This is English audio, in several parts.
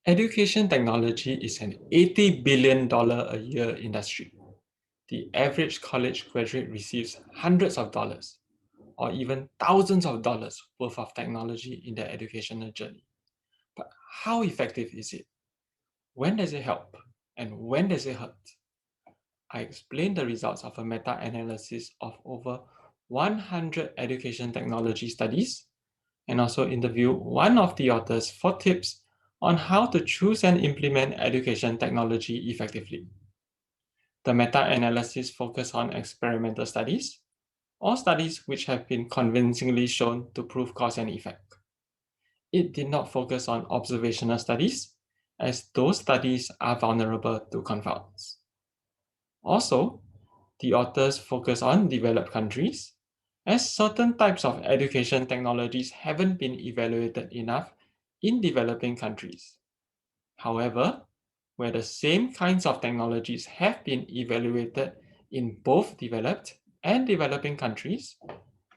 Education technology is an $80 billion a year industry. The average college graduate receives hundreds of dollars or even thousands of dollars worth of technology in their educational journey. But how effective is it? When does it help? And when does it hurt? I explained the results of a meta-analysis of over 100 education technology studies and also interview one of the authors for tips on how to choose and implement education technology effectively. The meta-analysis focused on experimental studies or studies which have been convincingly shown to prove cause and effect. It did not focus on observational studies, as those studies are vulnerable to confounds. Also, the authors focus on developed countries, as certain types of education technologies haven't been evaluated enough in developing countries. However, where the same kinds of technologies have been evaluated in both developed and developing countries,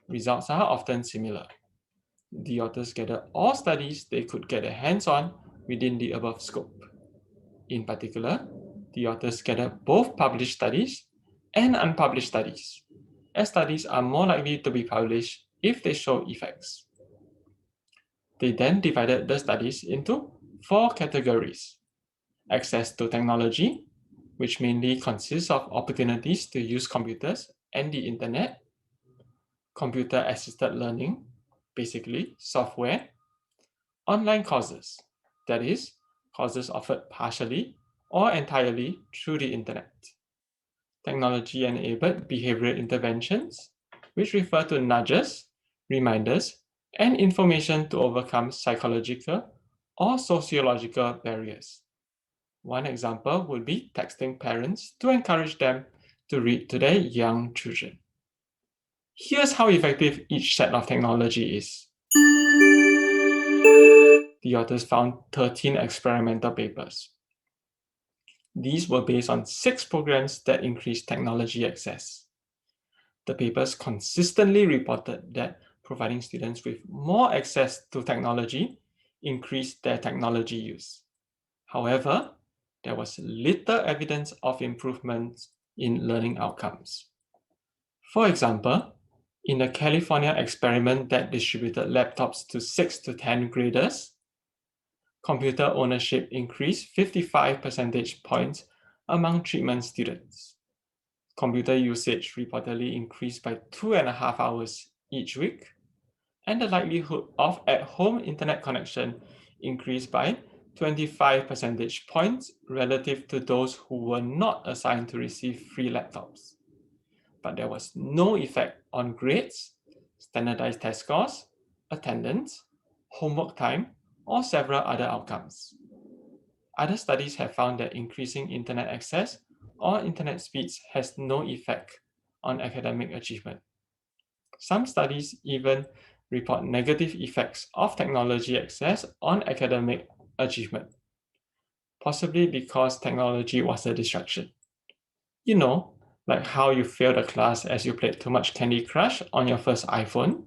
results are often similar. The authors gathered all studies they could get their hands on within the above scope. In particular, the authors gathered both published studies and unpublished studies, as studies are more likely to be published if they show effects. They then divided the studies into 4 categories: access to technology, which mainly consists of opportunities to use computers and the internet; computer-assisted learning, basically software; online courses, that is, courses offered partially or entirely through the internet; technology-enabled behavioral interventions, which refer to nudges, reminders, and information to overcome psychological or sociological barriers. One example would be texting parents to encourage them to read to their young children. Here's how effective each set of technology is. The authors found 13 experimental papers. These were based on 6 programs that increased technology access. The papers consistently reported that providing students with more access to technology increased their technology use. However, there was little evidence of improvements in learning outcomes. For example, in the California experiment that distributed laptops to 6 to 10 graders, computer ownership increased 55 percentage points among treatment students. Computer usage reportedly increased by 2.5 hours each week, and the likelihood of at-home internet connection increased by 25 percentage points relative to those who were not assigned to receive free laptops. But there was no effect on grades, standardized test scores, attendance, homework time, or several other outcomes. Other studies have found that increasing internet access or internet speeds has no effect on academic achievement. Some studies even report negative effects of technology access on academic achievement, possibly because technology was a distraction. You know, like how you failed a class as you played too much Candy Crush on your first iPhone.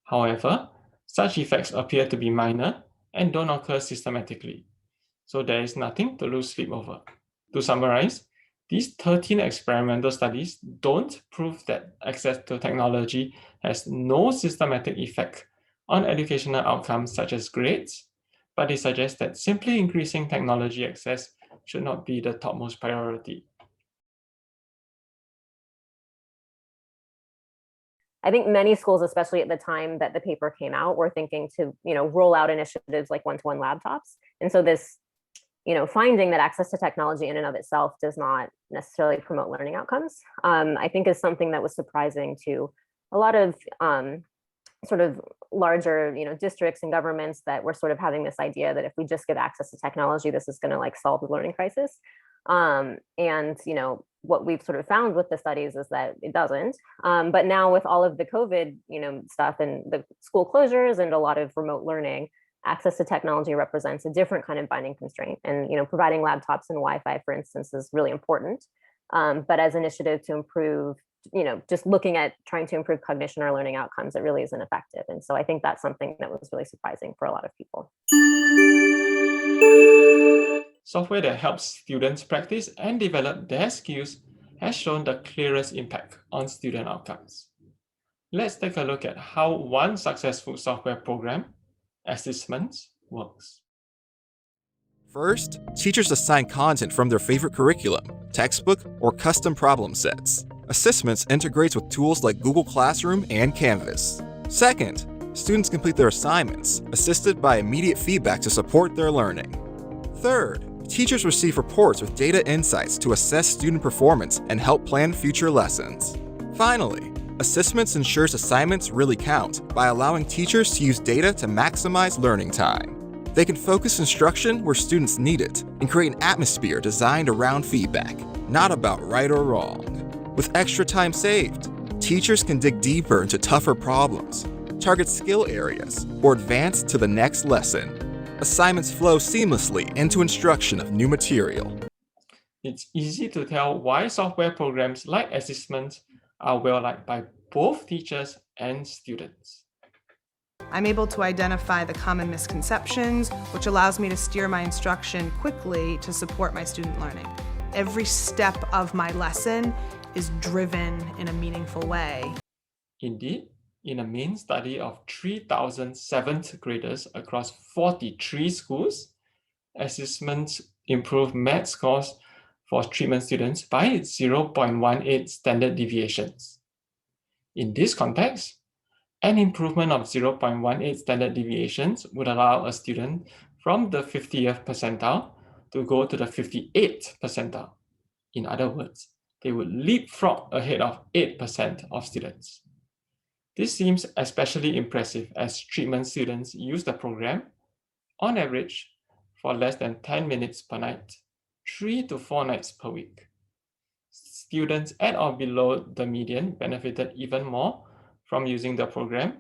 However, such effects appear to be minor and don't occur systematically, so there is nothing to lose sleep over. To summarize, these 13 experimental studies don't prove that access to technology has no systematic effect on educational outcomes such as grades, but they suggest that simply increasing technology access should not be the topmost priority. I think many schools, especially at the time that the paper came out, were thinking to, roll out initiatives like one-to-one laptops. And so this, finding that access to technology in and of itself does not necessarily promote learning outcomes, I think is something that was surprising to a lot of sort of larger, districts and governments that were sort of having this idea that if we just give access to technology, this is going to solve the learning crisis. And what we've sort of found with the studies is that it doesn't. But now with all of the COVID, stuff and the school closures and a lot of remote learning, access to technology represents a different kind of binding constraint. And providing laptops and Wi-Fi, for instance, is really important. But as an initiative to improve, just looking at trying to improve cognition or learning outcomes, it really isn't effective. And so I think that's something that was really surprising for a lot of people. software that helps students practice and develop their skills has shown the clearest impact on student outcomes. Let's take a look at how one successful software program, assessments, works. First, teachers assign content from their favorite curriculum, textbook, or custom problem sets. Assessments integrates with tools like Google Classroom and Canvas. Second, students complete their assignments, assisted by immediate feedback to support their learning. Third, teachers receive reports with data insights to assess student performance and help plan future lessons. Finally, assessments ensures assignments really count by allowing teachers to use data to maximize learning time. They can focus instruction where students need it and create an atmosphere designed around feedback, not about right or wrong. With extra time saved, teachers can dig deeper into tougher problems, target skill areas, or advance to the next lesson. Assignments flow seamlessly into instruction of new material. It's easy to tell why software programs like assessments are well liked by both teachers and students. I'm able to identify the common misconceptions, which allows me to steer my instruction quickly to support my student learning. Every step of my lesson is driven in a meaningful way. Indeed, in a main study of 3,000 7th graders across 43 schools, assessments improved math scores for treatment students by 0.18 standard deviations. In this context, an improvement of 0.18 standard deviations would allow a student from the 50th percentile to go to the 58th percentile. In other words, they would leapfrog ahead of 8% of students. This seems especially impressive as treatment students use the program, on average, for less than 10 minutes per night, 3 to 4 nights per week. Students at or below the median benefited even more from using the program,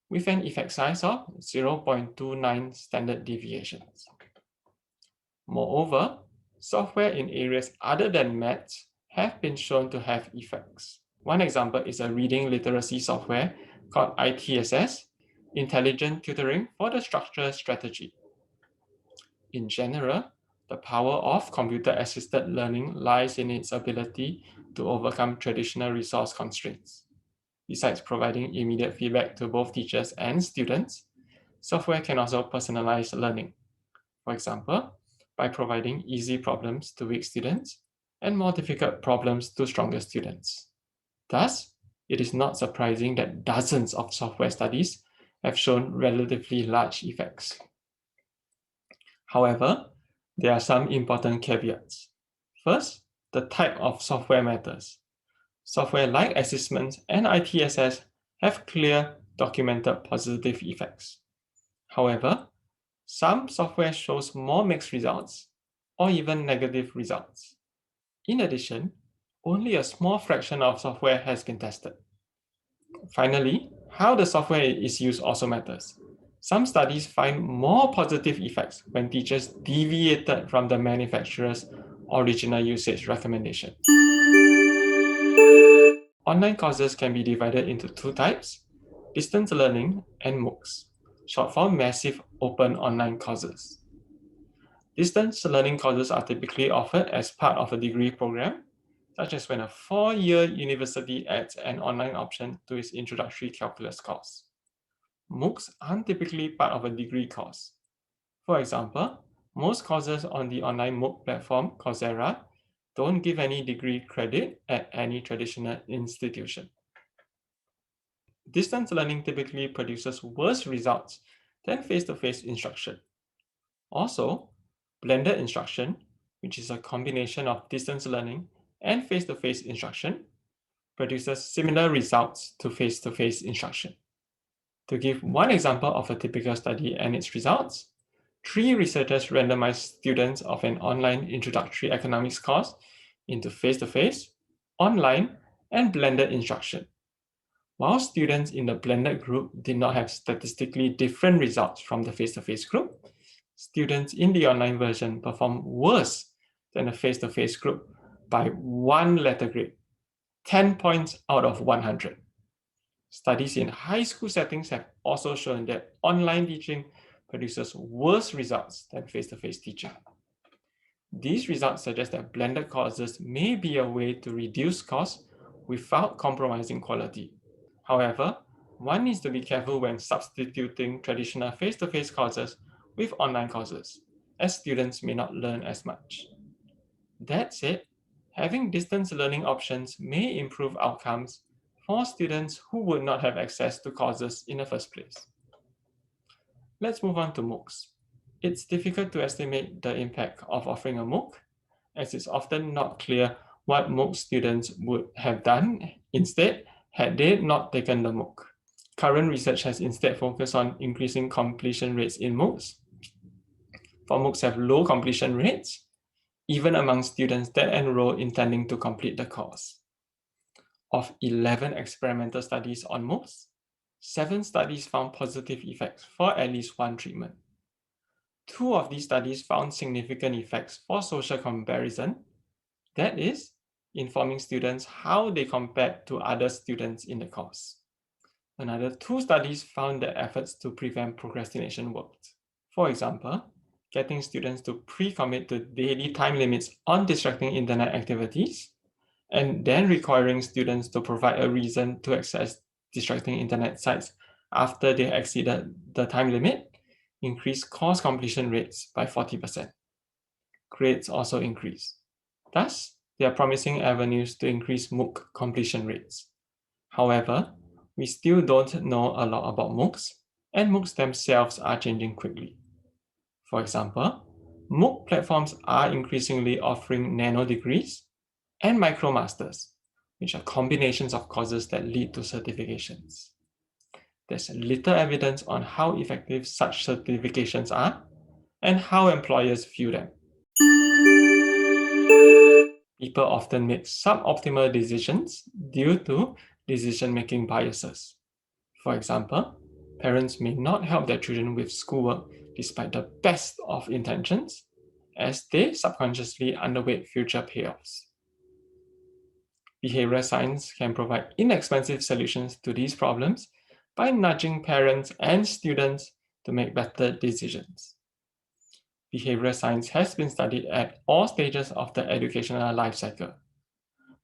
with an effect size of 0.29 standard deviations. Moreover, software in areas other than maths have been shown to have effects. One example is a reading literacy software called ITSS, Intelligent Tutoring for the Structured Strategy. In general, the power of computer-assisted learning lies in its ability to overcome traditional resource constraints. Besides providing immediate feedback to both teachers and students, software can also personalize learning. For example, by providing easy problems to weak students and more difficult problems to stronger students. Thus, it is not surprising that dozens of software studies have shown relatively large effects. However, there are some important caveats. First, the type of software matters. Software like assessments and ITSS have clear, documented positive effects. However, some software shows more mixed results or even negative results. In addition, only a small fraction of software has been tested. Finally, how the software is used also matters. Some studies find more positive effects when teachers deviated from the manufacturer's original usage recommendation. Online courses can be divided into two types, distance learning and MOOCs, short for Massive Open Online Courses. Distance learning courses are typically offered as part of a degree program, such as when a 4-year university adds an online option to its introductory calculus course. MOOCs aren't typically part of a degree course. For example, most courses on the online MOOC platform Coursera don't give any degree credit at any traditional institution. Distance learning typically produces worse results than face-to-face instruction. Also, blended instruction, which is a combination of distance learning and face-to-face instruction, produces similar results to face-to-face instruction. To give one example of a typical study and its results, 3 researchers randomized students of an online introductory economics course into face-to-face, online, and blended instruction. While students in the blended group did not have statistically different results from the face-to-face group, students in the online version performed worse than the face-to-face group by 1 letter grade, 10 points out of 100. Studies in high school settings have also shown that online teaching produces worse results than face-to-face teaching. These results suggest that blended courses may be a way to reduce costs without compromising quality. However, one needs to be careful when substituting traditional face-to-face courses with online courses, as students may not learn as much. That said, having distance learning options may improve outcomes for students who would not have access to courses in the first place. Let's move on to MOOCs. It's difficult to estimate the impact of offering a MOOC, as it's often not clear what MOOC students would have done instead had they not taken the MOOC. Current research has instead focused on increasing completion rates in MOOCs. For MOOCs have low completion rates, even among students that enroll intending to complete the course. Of 11 experimental studies on MOOCs, 7 studies found positive effects for at least one treatment. 2 of these studies found significant effects for social comparison, that is, informing students how they compared to other students in the course. Another 2 studies found that efforts to prevent procrastination worked. For example, getting students to pre-commit to daily time limits on distracting internet activities, and then requiring students to provide a reason to access distracting internet sites after they exceeded the time limit, increased course completion rates by 40%. Grades also increase. Thus, they are promising avenues to increase MOOC completion rates. However, we still don't know a lot about MOOCs, and MOOCs themselves are changing quickly. For example, MOOC platforms are increasingly offering nano degrees and micromasters, which are combinations of courses that lead to certifications. There's little evidence on how effective such certifications are and how employers view them. People often make suboptimal decisions due to decision-making biases. For example, parents may not help their children with schoolwork despite the best of intentions, as they subconsciously underweight future payoffs. Behavioral science can provide inexpensive solutions to these problems by nudging parents and students to make better decisions. Behavioral science has been studied at all stages of the educational life cycle.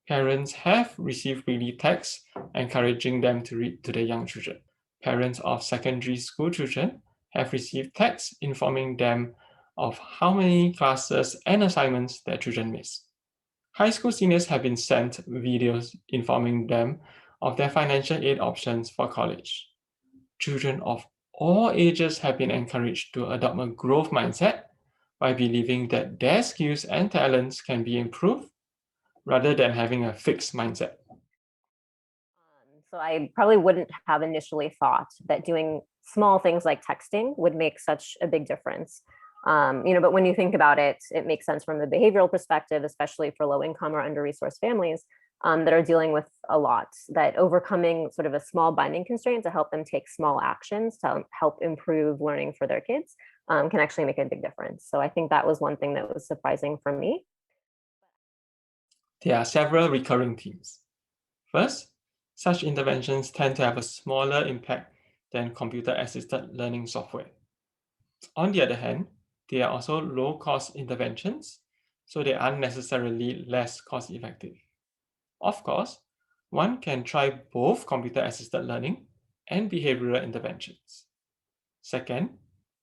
Parents have received weekly texts encouraging them to read to their young children. Parents of secondary school children have received texts informing them of how many classes and assignments their children miss. High school seniors have been sent videos informing them of their financial aid options for college. Children of all ages have been encouraged to adopt a growth mindset by believing that their skills and talents can be improved rather than having a fixed mindset. So I probably wouldn't have initially thought that doing small things like texting would make such a big difference. But when you think about it, it makes sense from the behavioral perspective, especially for low-income or under-resourced families that are dealing with a lot, that overcoming sort of a small binding constraint to help them take small actions to help improve learning for their kids can actually make a big difference. So I think that was one thing that was surprising for me. There are several recurring themes. First, such interventions tend to have a smaller impact than computer-assisted learning software. On the other hand, they are also low-cost interventions, so they are necessarily less cost-effective. Of course, one can try both computer-assisted learning and behavioral interventions. Second,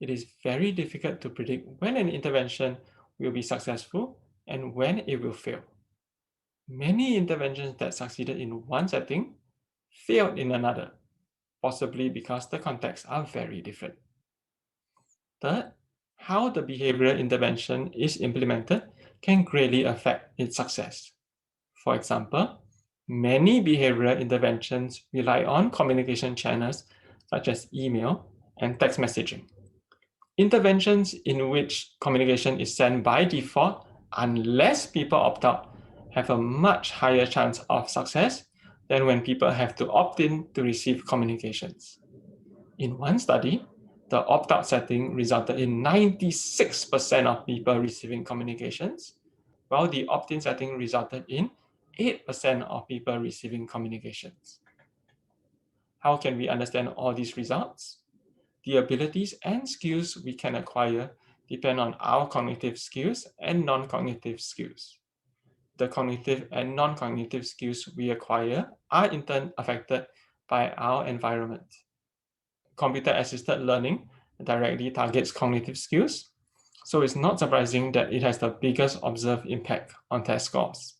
it is very difficult to predict when an intervention will be successful and when it will fail. Many interventions that succeeded in one setting failed in another, possibly because the contexts are very different. Third, how the behavioral intervention is implemented can greatly affect its success. For example, many behavioral interventions rely on communication channels such as email and text messaging. Interventions in which communication is sent by default, unless people opt out, have a much higher chance of success than when people have to opt in to receive communications. In one study, the opt-out setting resulted in 96% of people receiving communications, while the opt-in setting resulted in 8% of people receiving communications. How can we understand all these results? The abilities and skills we can acquire depend on our cognitive skills and non-cognitive skills. The cognitive and non-cognitive skills we acquire are in turn affected by our environment. Computer-assisted learning directly targets cognitive skills, so it's not surprising that it has the biggest observed impact on test scores.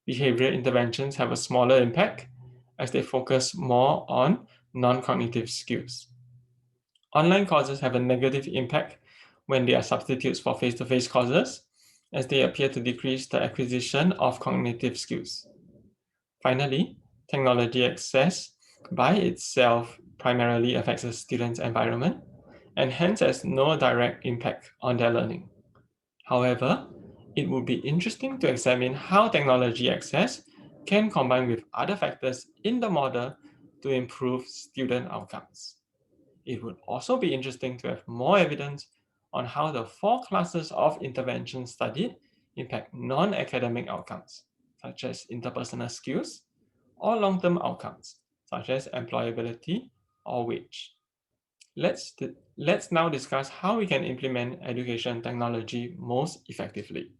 Behavioral interventions have a smaller impact as they focus more on non-cognitive skills. Online courses have a negative impact when they are substitutes for face-to-face courses, as they appear to decrease the acquisition of cognitive skills. Finally, technology access by itself primarily affects a student's environment and hence has no direct impact on their learning. However, it would be interesting to examine how technology access can combine with other factors in the model to improve student outcomes. It would also be interesting to have more evidence on how the 4 classes of intervention studied impact non-academic outcomes, such as interpersonal skills, or long-term outcomes, such as employability or wage. Let's now discuss how we can implement education technology most effectively.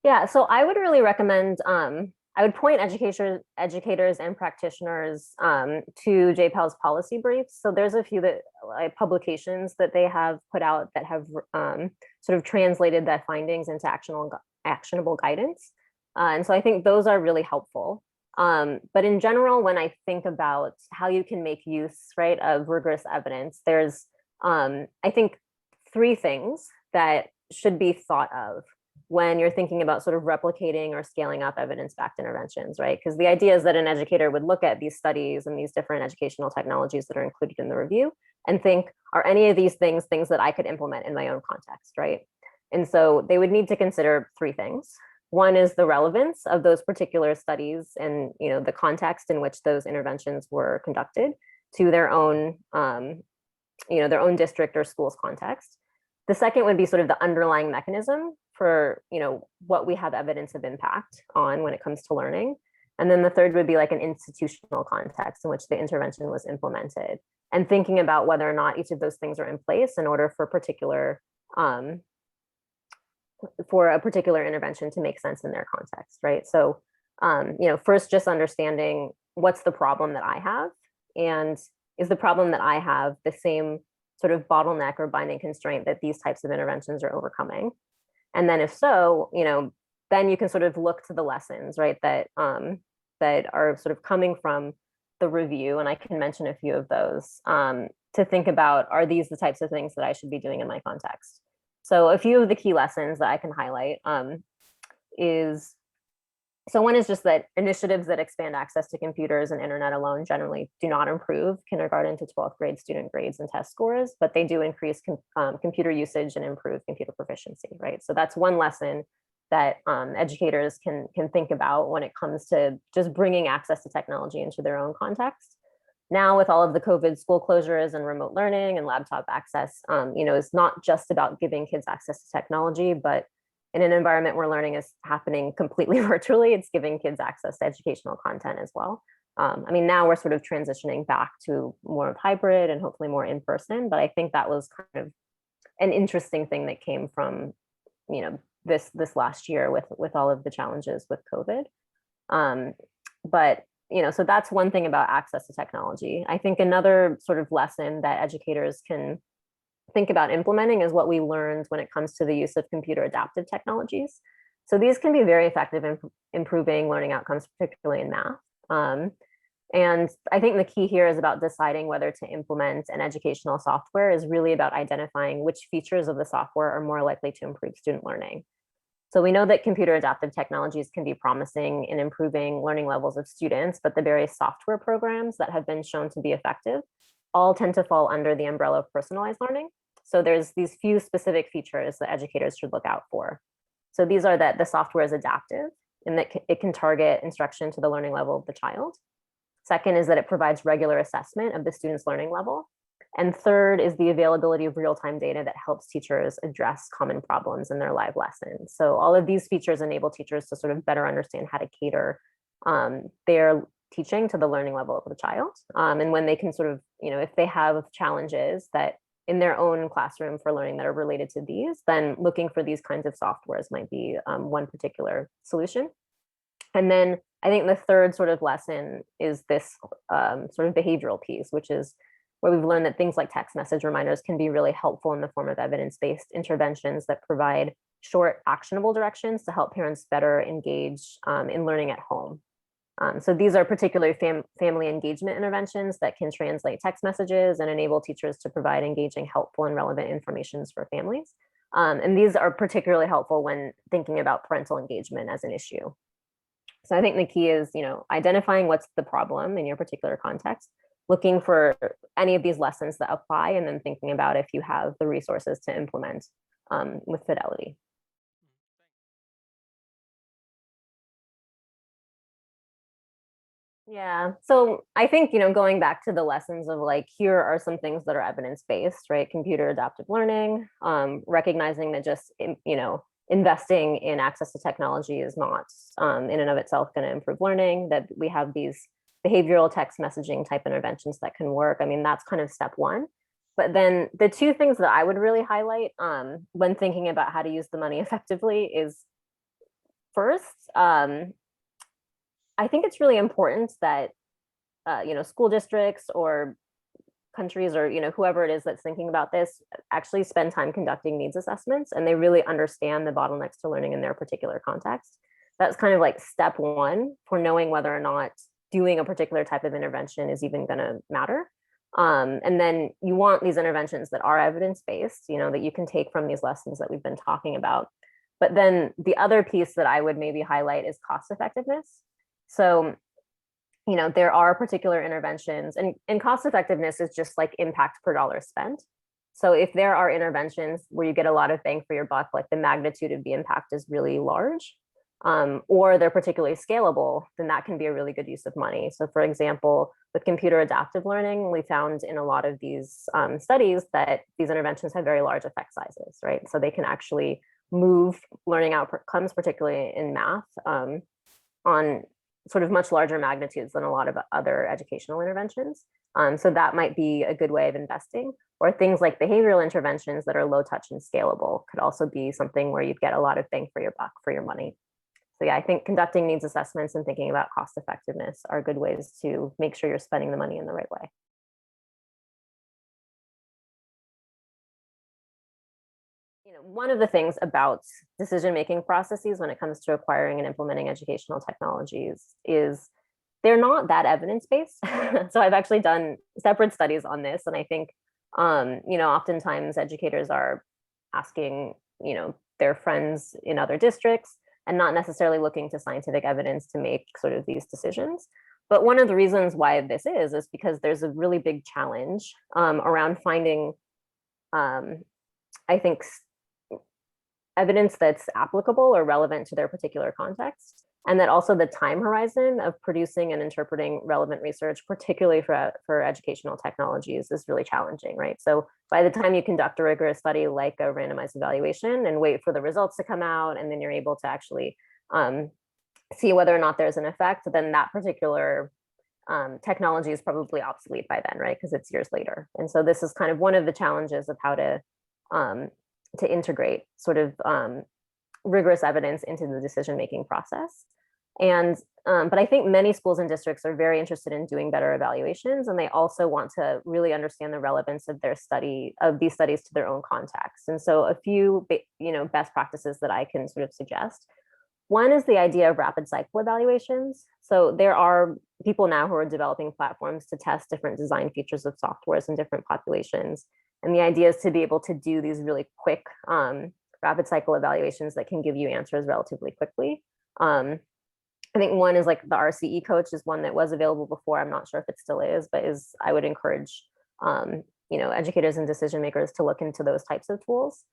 Yeah, so I would really recommend, I would point educators and practitioners to JPAL's policy briefs. So there's a few publications that they have put out that have sort of translated their findings into actionable guidance. And so I think those are really helpful. But in general, when I think about how you can make use, right, of rigorous evidence, there's, I think, 3 things that should be thought of when you're thinking about sort of replicating or scaling up evidence-backed interventions, right? Because the idea is that an educator would look at these studies and these different educational technologies that are included in the review and think, are any of these things that I could implement in my own context, right? And so they would need to consider 3 things. One is the relevance of those particular studies and, you know, the context in which those interventions were conducted to their own, you know, their own district or school's context. The second would be sort of the underlying mechanism for, you know, what we have evidence of impact on when it comes to learning. And then the third would be like an institutional context in which the intervention was implemented, and thinking about whether or not each of those things are in place in order for a particular intervention to make sense in their context, right? So, you know, first just understanding what's the problem that I have, and is the problem that I have the same sort of bottleneck or binding constraint that these types of interventions are overcoming? And then if so, you know, then you can sort of look to the lessons, right, that that are sort of coming from the review, and I can mention a few of those, to think about, are these the types of things that I should be doing in my context? So a few of the key lessons that I can highlight so one is just that initiatives that expand access to computers and internet alone generally do not improve kindergarten to 12th grade student grades and test scores, but they do increase computer usage and improve computer proficiency, right? So that's one lesson that educators can think about when it comes to just bringing access to technology into their own context. Now, with all of the COVID school closures and remote learning and laptop access, you know, it's not just about giving kids access to technology, but in an environment where learning is happening completely virtually, it's giving kids access to educational content as well. I mean, now we're sort of transitioning back to more of hybrid and hopefully more in person, but I think that was kind of an interesting thing that came from, you know, this last year with all of the challenges with COVID. But, you know, so that's one thing about access to technology. I think another sort of lesson that educators can think about implementing is what we learned when it comes to the use of computer adaptive technologies. So these can be very effective in improving learning outcomes, particularly in math. And I think the key here is about deciding whether to implement an educational software is really about identifying which features of the software are more likely to improve student learning. So we know that computer adaptive technologies can be promising in improving learning levels of students, but the various software programs that have been shown to be effective all tend to fall under the umbrella of personalized learning. So there's these few specific features that educators should look out for. So these are that the software is adaptive and that it can target instruction to the learning level of the child. Second is that it provides regular assessment of the student's learning level. And third is the availability of real-time data that helps teachers address common problems in their live lessons. So all of these features enable teachers to sort of better understand how to cater their teaching to the learning level of the child. And when they can sort of, if they have challenges that in their own classroom for learning that are related to these, then looking for these kinds of softwares might be one particular solution. And then I think the third sort of lesson is this sort of behavioral piece, which is where we've learned that things like text message reminders can be really helpful in the form of evidence-based interventions that provide short, actionable directions to help parents better engage in learning at home. So these are particularly family engagement interventions that can translate text messages and enable teachers to provide engaging, helpful, and relevant information for families. And these are particularly helpful when thinking about parental engagement as an issue. So I think the key is, identifying what's the problem in your particular context, looking for any of these lessons that apply, and then thinking about if you have the resources to implement with fidelity. Yeah, so I think, going back to the lessons of like, here are some things that are evidence-based, right? Computer adaptive learning, recognizing that just, investing in access to technology is not in and of itself going to improve learning, that we have these behavioral text messaging type interventions that can work. I mean, that's kind of step one. But then the two things that I would really highlight when thinking about how to use the money effectively is first, I think it's really important that, school districts or countries or, whoever it is that's thinking about this actually spend time conducting needs assessments, and they really understand the bottlenecks to learning in their particular context. That's kind of like step one for knowing whether or not doing a particular type of intervention is even going to matter. And then you want these interventions that are evidence-based, that you can take from these lessons that we've been talking about. But then the other piece that I would maybe highlight is cost effectiveness. So, there are particular interventions, and cost effectiveness is just like impact per dollar spent. So if there are interventions where you get a lot of bang for your buck, like the magnitude of the impact is really large, or they're particularly scalable, then that can be a really good use of money. So for example, with computer adaptive learning, we found in a lot of these studies that these interventions have very large effect sizes, right? So they can actually move learning outcomes, particularly in math, on sort of much larger magnitudes than a lot of other educational interventions. So that might be a good way of investing, or things like behavioral interventions that are low touch and scalable could also be something where you'd get a lot of bang for your buck for your money. So yeah, I think conducting needs assessments and thinking about cost effectiveness are good ways to make sure you're spending the money in the right way. One of the things about decision-making processes when it comes to acquiring and implementing educational technologies is they're not that evidence-based. So I've actually done separate studies on this, and I think, oftentimes educators are asking, their friends in other districts and not necessarily looking to scientific evidence to make sort of these decisions. But one of the reasons why this is because there's a really big challenge around finding, I think, evidence that's applicable or relevant to their particular context. And that also the time horizon of producing and interpreting relevant research, particularly for educational technologies, is really challenging, right? So by the time you conduct a rigorous study like a randomized evaluation and wait for the results to come out, and then you're able to actually see whether or not there's an effect, then that particular technology is probably obsolete by then, right? Because it's years later. And so this is kind of one of the challenges of how to integrate sort of rigorous evidence into the decision-making process. And but I think many schools and districts are very interested in doing better evaluations, and they also want to really understand the relevance of these studies to their own context. And so a few best practices that I can sort of suggest. One is the idea of rapid cycle evaluations. So there are people now who are developing platforms to test different design features of softwares in different populations. And the idea is to be able to do these really quick rapid cycle evaluations that can give you answers relatively quickly. I think one is like the RCE coach is one that was available before. I'm not sure if it still is, but I would encourage educators and decision makers to look into those types of tools.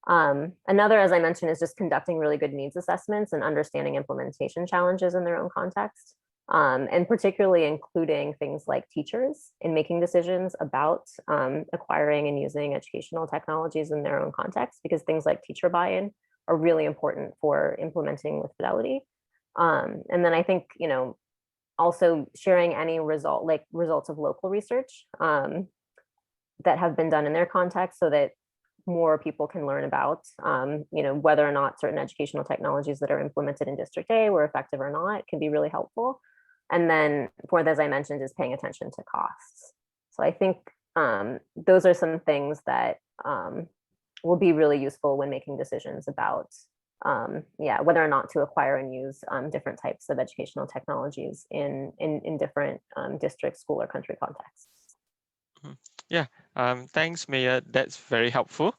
Another, as I mentioned, is just conducting really good needs assessments and understanding implementation challenges in their own context. And particularly including things like teachers in making decisions about acquiring and using educational technologies in their own context, because things like teacher buy-in are really important for implementing with fidelity. And then I think, also sharing any results of local research that have been done in their context, so that more people can learn about, whether or not certain educational technologies that are implemented in District A were effective or not, can be really helpful. And then fourth, as I mentioned, is paying attention to costs. So I think those are some things that will be really useful when making decisions about whether or not to acquire and use different types of educational technologies in different district, school, or country contexts. Yeah, thanks, Maya. That's very helpful.